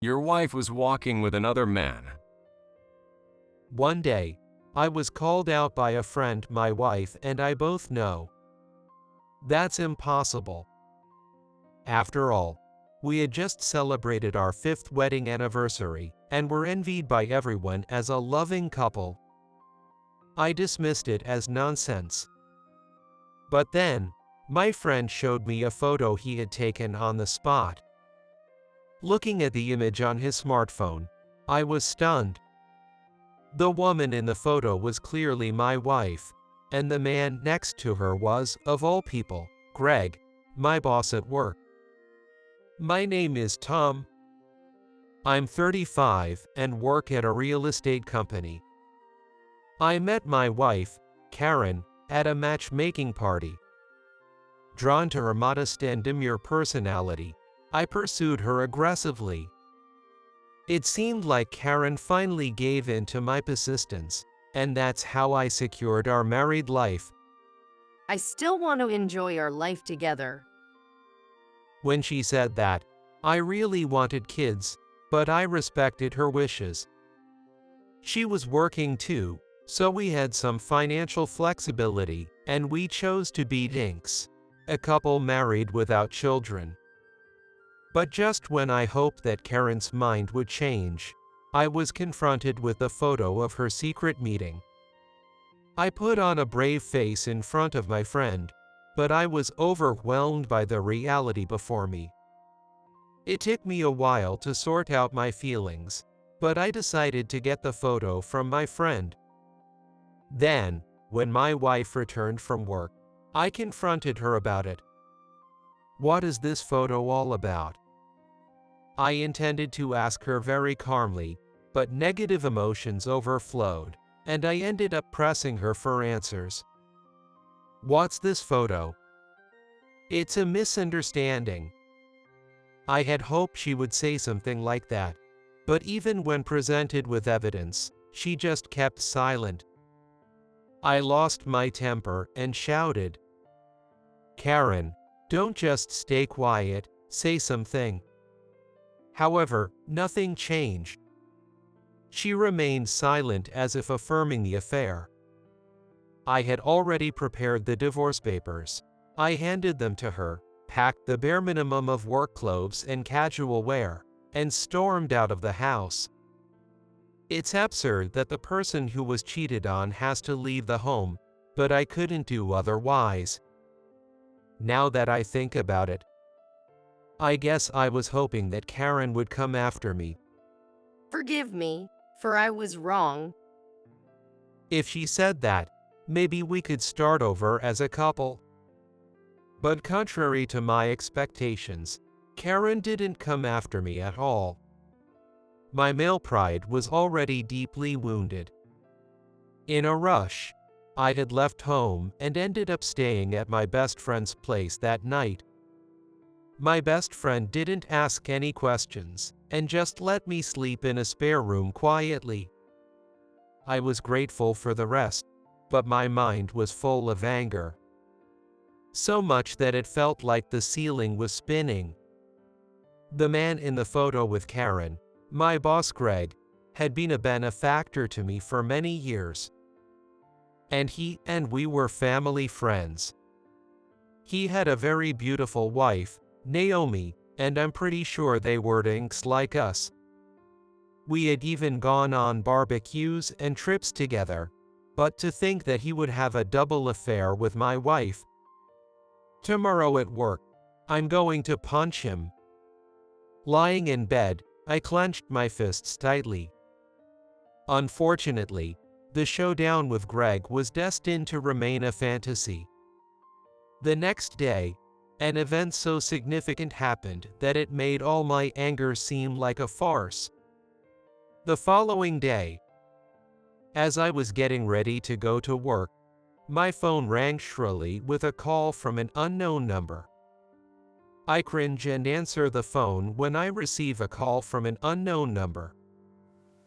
Your wife was walking with another man. One day, I was called out by a friend my wife and I both know. That's impossible. After all, we had just celebrated our 5th wedding anniversary and were envied by everyone as a loving couple. I dismissed it as nonsense. But then, my friend showed me a photo he had taken on the spot. Looking at the image on his smartphone, I was stunned. The woman in the photo was clearly my wife, and the man next to her was, of all people, Greg, my boss at work. My name is Tom. I'm 35 and work at a real estate company. I met my wife, Karen, at a matchmaking party. Drawn to her modest and demure personality, I pursued her aggressively. It seemed like Karen finally gave in to my persistence, and that's how I secured our married life. I still want to enjoy our life together. When she said that, I really wanted kids, but I respected her wishes. She was working too, so we had some financial flexibility, and we chose to be dinks, a couple married without children. But just when I hoped that Karen's mind would change, I was confronted with a photo of her secret meeting. I put on a brave face in front of my friend, but I was overwhelmed by the reality before me. It took me a while to sort out my feelings, but I decided to get the photo from my friend. Then, when my wife returned from work, I confronted her about it. "What is this photo all about?" I intended to ask her very calmly, but negative emotions overflowed, and I ended up pressing her for answers. "What's this photo?" "It's a misunderstanding." I had hoped she would say something like that, but even when presented with evidence, she just kept silent. I lost my temper and shouted, "Karen, don't just stay quiet, say something." However, nothing changed. She remained silent as if affirming the affair. I had already prepared the divorce papers. I handed them to her, packed the bare minimum of work clothes and casual wear, and stormed out of the house. It's absurd that the person who was cheated on has to leave the home, but I couldn't do otherwise. Now that I think about it, I guess I was hoping that Karen would come after me. Forgive me, for I was wrong. If she said that, maybe we could start over as a couple. But contrary to my expectations, Karen didn't come after me at all. My male pride was already deeply wounded. In a rush, I had left home and ended up staying at my best friend's place that night. My best friend didn't ask any questions, and just let me sleep in a spare room quietly. I was grateful for the rest, but my mind was full of anger. So much that it felt like the ceiling was spinning. The man in the photo with Karen, my boss Greg, had been a benefactor to me for many years. And he and we were family friends. He had a very beautiful wife, Naomi, and I'm pretty sure they were dinks like us. We had even gone on barbecues and trips together, but to think that he would have a double affair with my wife. Tomorrow at work, I'm going to punch him. Lying in bed, I clenched my fists tightly. Unfortunately, the showdown with Greg was destined to remain a fantasy. The next day, an event so significant happened that it made all my anger seem like a farce. The following day, as I was getting ready to go to work, my phone rang shrilly with a call from an unknown number. I cringe and answer the phone when I receive a call from an unknown number.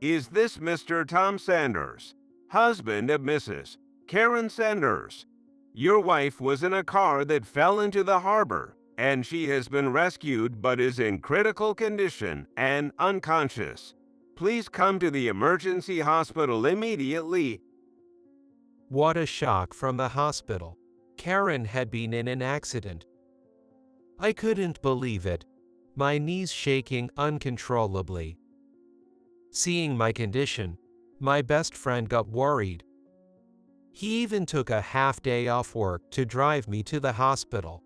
Is this Mr. Tom Sanders, husband of Mrs. Karen Sanders? Your wife was in a car that fell into the harbor. and she has been rescued but is in critical condition and unconscious. Please come to the emergency hospital immediately. What a shock from the hospital. Karen had been in an accident. I couldn't believe it, my knees shaking uncontrollably. Seeing my condition, my best friend got worried. He even took a half-day off work to drive me to the hospital.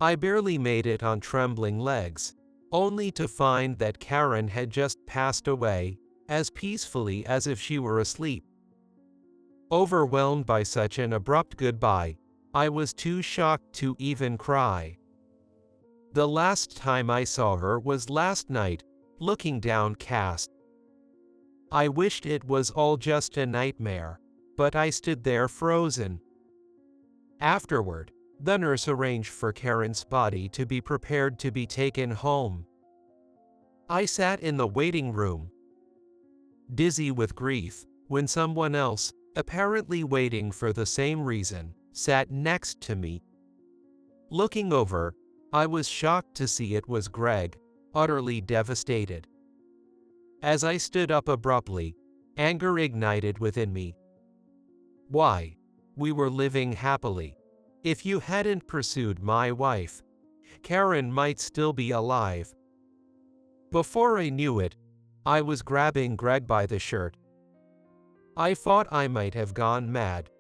I barely made it on trembling legs, only to find that Karen had just passed away, as peacefully as if she were asleep. Overwhelmed by such an abrupt goodbye, I was too shocked to even cry. The last time I saw her was last night, looking downcast. I wished it was all just a nightmare, but I stood there frozen. Afterward, the nurse arranged for Karen's body to be prepared to be taken home. I sat in the waiting room, dizzy with grief, when someone else, apparently waiting for the same reason, sat next to me. Looking over, I was shocked to see it was Greg, utterly devastated. As I stood up abruptly, anger ignited within me. Why? We were living happily. If you hadn't pursued my wife, Karen might still be alive. Before I knew it, I was grabbing Greg by the shirt. I thought I might have gone mad.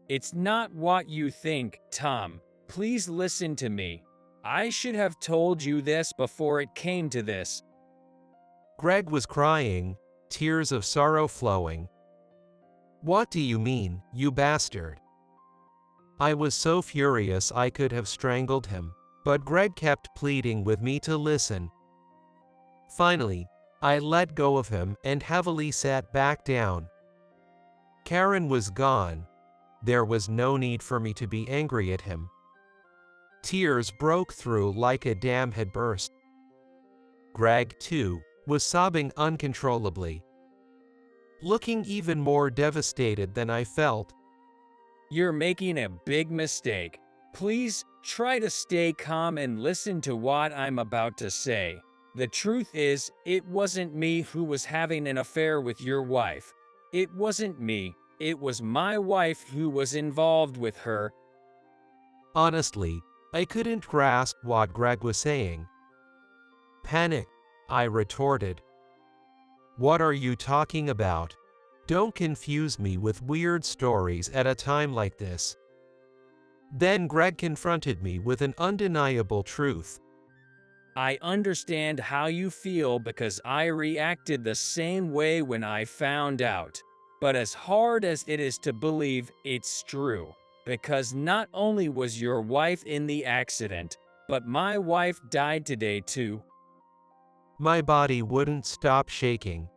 It's not what you think, Tom. Please listen to me. I should have told you this before it came to this. Greg was crying, tears of sorrow flowing. What do you mean, you bastard? I was so furious I could have strangled him, but Greg kept pleading with me to listen. Finally, I let go of him and heavily sat back down. Karen was gone. There was no need for me to be angry at him. Tears broke through like a dam had burst. Greg, too, was sobbing uncontrollably, looking even more devastated than I felt. You're making a big mistake. Please try to stay calm and listen to what I'm about to say. The truth is, it wasn't me who was having an affair with your wife. It wasn't me. It was my wife who was involved with her. Honestly, I couldn't grasp what Greg was saying. Panic, I retorted. What are you talking about? Don't confuse me with weird stories at a time like this. Then Greg confronted me with an undeniable truth. I understand how you feel because I reacted the same way when I found out. But as hard as it is to believe, it's true. Because not only was your wife in the accident, but my wife died today too. My body wouldn't stop shaking.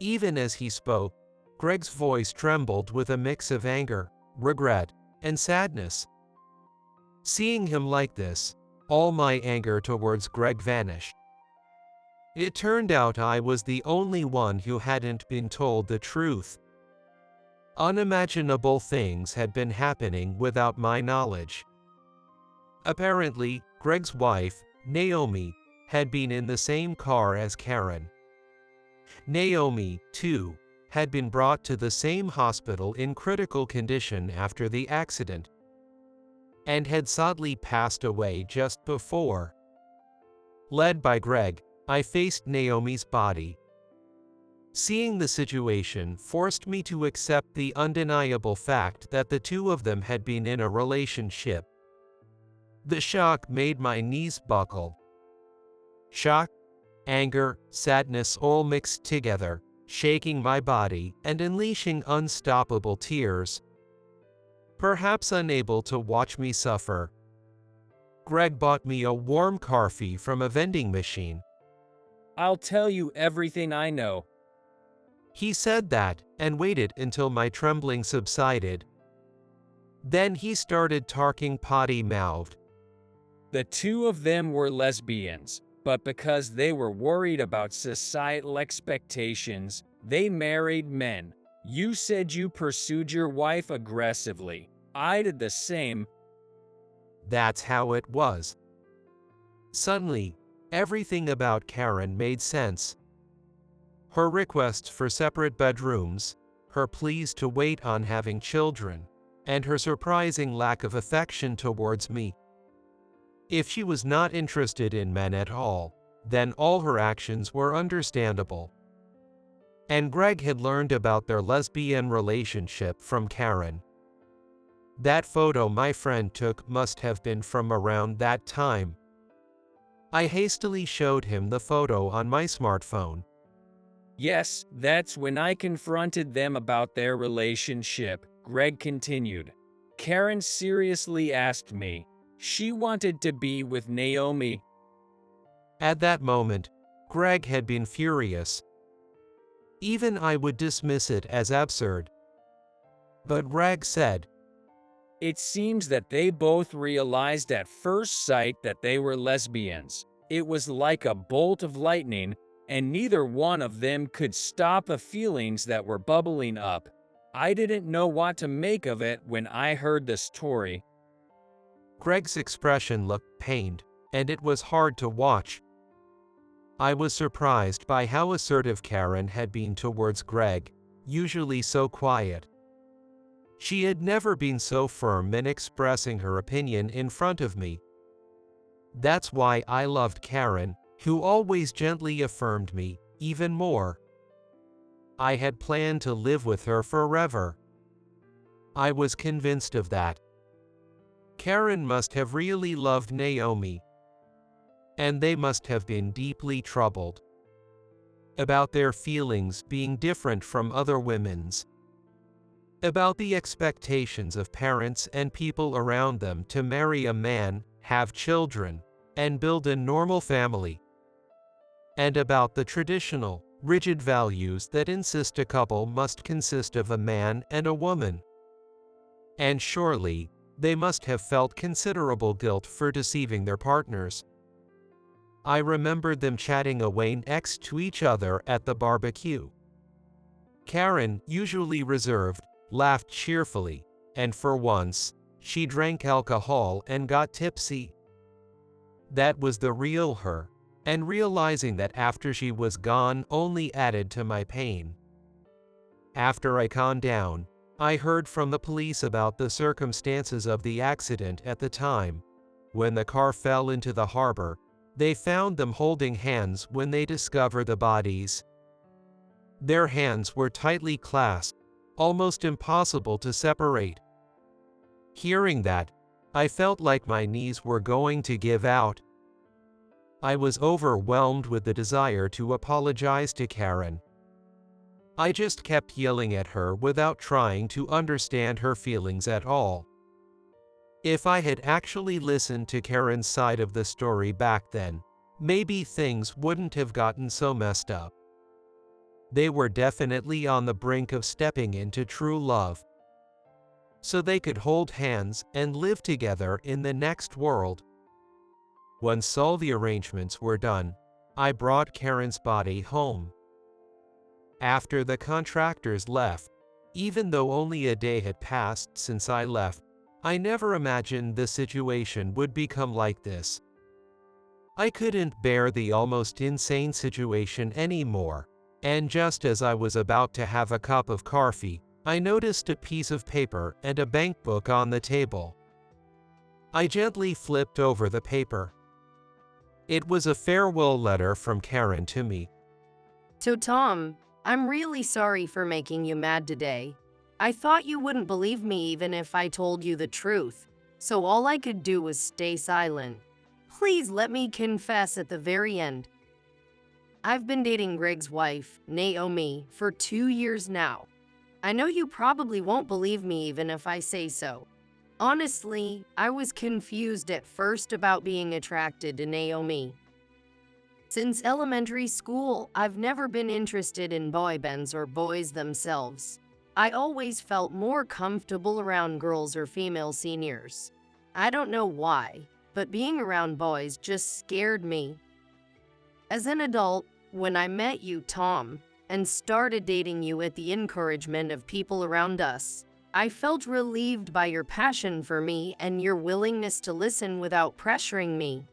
Even as he spoke, Greg's voice trembled with a mix of anger, regret, and sadness. Seeing him like this, all my anger towards Greg vanished. It turned out I was the only one who hadn't been told the truth. Unimaginable things had been happening without my knowledge. Apparently, Greg's wife, Naomi, had been in the same car as Karen. Naomi, too, had been brought to the same hospital in critical condition after the accident, and had sadly passed away just before. Led by Greg, I faced Naomi's body. Seeing the situation forced me to accept the undeniable fact that the two of them had been in a relationship. The shock made my knees buckle. Shock, anger, sadness all mixed together, shaking my body and unleashing unstoppable tears. Perhaps unable to watch me suffer, Greg bought me a warm coffee from a vending machine. I'll tell you everything I know. He said that and waited until my trembling subsided. Then he started talking potty-mouthed. The two of them were lesbians, but because they were worried about societal expectations, they married men. You said you pursued your wife aggressively. I did the same. That's how it was. Suddenly, everything about Karen made sense. Her requests for separate bedrooms, her pleas to wait on having children, and her surprising lack of affection towards me. If she was not interested in men at all, then all her actions were understandable. And Greg had learned about their lesbian relationship from Karen. That photo my friend took must have been from around that time. I hastily showed him the photo on my smartphone. Yes, that's when I confronted them about their relationship, Greg continued. Karen seriously asked me. She wanted to be with Naomi. At that moment, Greg had been furious. Even I would dismiss it as absurd. But Greg said, It seems that they both realized at first sight that they were lesbians. It was like a bolt of lightning, and neither one of them could stop the feelings that were bubbling up. I didn't know what to make of it when I heard the story. Greg's expression looked pained, and it was hard to watch. I was surprised by how assertive Karen had been towards Greg, usually so quiet. She had never been so firm in expressing her opinion in front of me. That's why I loved Karen, who always gently affirmed me, even more. I had planned to live with her forever. I was convinced of that. Karen must have really loved Naomi. And they must have been deeply troubled about their feelings being different from other women's, about the expectations of parents and people around them to marry a man, have children, and build a normal family, and about the traditional, rigid values that insist a couple must consist of a man and a woman. And surely, they must have felt considerable guilt for deceiving their partners. I remembered them chatting away next to each other at the barbecue. Karen, usually reserved, laughed cheerfully, and for once, she drank alcohol and got tipsy. That was the real her, and realizing that after she was gone only added to my pain. After I calmed down, I heard from the police about the circumstances of the accident at the time. When the car fell into the harbor, they found them holding hands when they discovered the bodies. Their hands were tightly clasped, almost impossible to separate. Hearing that, I felt like my knees were going to give out. I was overwhelmed with the desire to apologize to Karen. I just kept yelling at her without trying to understand her feelings at all. If I had actually listened to Karen's side of the story back then, maybe things wouldn't have gotten so messed up. They were definitely on the brink of stepping into true love, so they could hold hands and live together in the next world. Once all the arrangements were done, I brought Karen's body home. After the contractors left, even though only a day had passed since I left, I never imagined the situation would become like this. I couldn't bear the almost insane situation anymore, and just as I was about to have a cup of coffee, I noticed a piece of paper and a bank book on the table. I gently flipped over the paper. It was a farewell letter from Karen to me. So Tom, I'm really sorry for making you mad today. I thought you wouldn't believe me even if I told you the truth, so all I could do was stay silent. Please let me confess at the very end. I've been dating Greg's wife, Naomi, for 2 years now. I know you probably won't believe me even if I say so. Honestly, I was confused at first about being attracted to Naomi. Since elementary school, I've never been interested in boy bands or boys themselves. I always felt more comfortable around girls or female seniors. I don't know why, but being around boys just scared me. As an adult, when I met you, Tom, and started dating you at the encouragement of people around us, I felt relieved by your passion for me and your willingness to listen without pressuring me.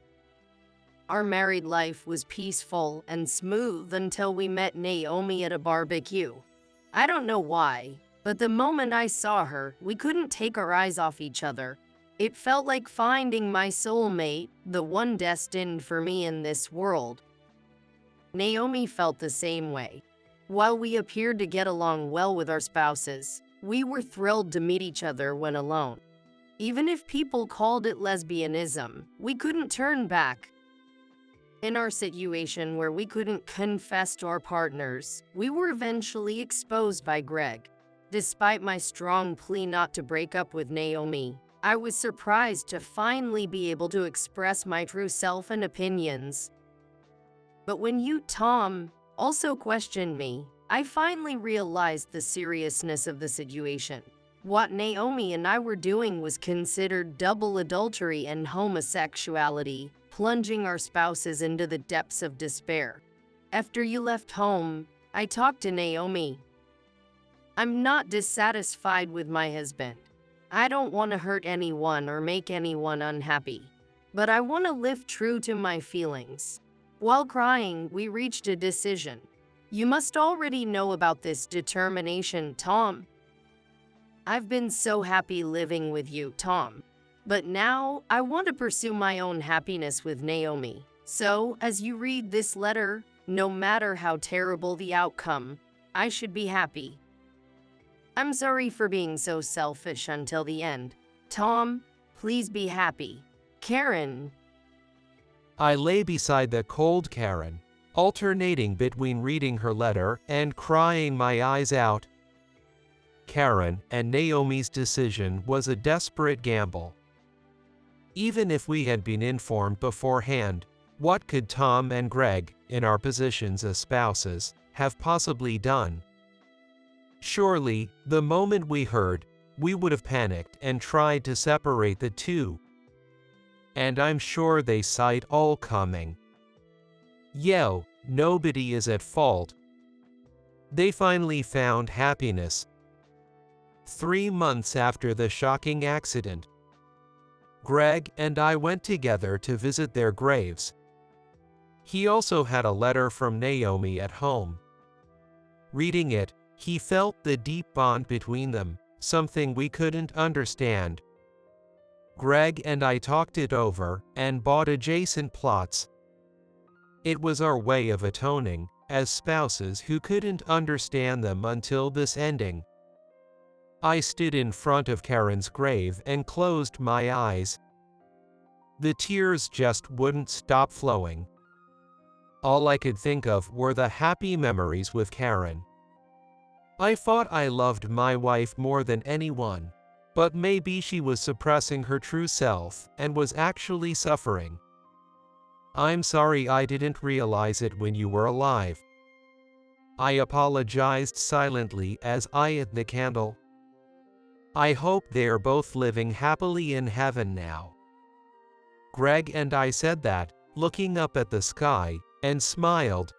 Our married life was peaceful and smooth until we met Naomi at a barbecue. I don't know why, but the moment I saw her, we couldn't take our eyes off each other. It felt like finding my soulmate, the one destined for me in this world. Naomi felt the same way. While we appeared to get along well with our spouses, we were thrilled to meet each other when alone. Even if people called it lesbianism, we couldn't turn back. In our situation where we couldn't confess to our partners, we were eventually exposed by Greg. Despite my strong plea not to break up with Naomi, I was surprised to finally be able to express my true self and opinions. But when you, Tom, also questioned me, I finally realized the seriousness of the situation. What Naomi and I were doing was considered double adultery and homosexuality, plunging our spouses into the depths of despair. After you left home, I talked to Naomi. I'm not dissatisfied with my husband. I don't want to hurt anyone or make anyone unhappy, but I want to live true to my feelings. While crying, we reached a decision. You must already know about this determination, Tom. I've been so happy living with you, Tom. But now, I want to pursue my own happiness with Naomi. So, as you read this letter, no matter how terrible the outcome, I should be happy. I'm sorry for being so selfish until the end. Tom, please be happy. Karen. I lay beside the cold Karen, alternating between reading her letter and crying my eyes out. Karen and Naomi's decision was a desperate gamble. Even if we had been informed beforehand, what could Tom and Greg, in our positions as spouses, have possibly done? Surely, the moment we heard, we would have panicked and tried to separate the two. And I'm sure they saw it all coming. Yo, nobody is at fault. They finally found happiness. 3 months after the shocking accident, Greg and I went together to visit their graves. He also had a letter from Naomi at home. Reading it, he felt the deep bond between them, something we couldn't understand. Greg and I talked it over and bought adjacent plots. It was our way of atoning, as spouses who couldn't understand them until this ending. I stood in front of Karen's grave and closed my eyes. The tears just wouldn't stop flowing. All I could think of were the happy memories with Karen. I thought I loved my wife more than anyone, but maybe she was suppressing her true self and was actually suffering. I'm sorry I didn't realize it when you were alive. I apologized silently as I lit the candle. I hope they are both living happily in heaven now. Greg and I said that, looking up at the sky, and smiled.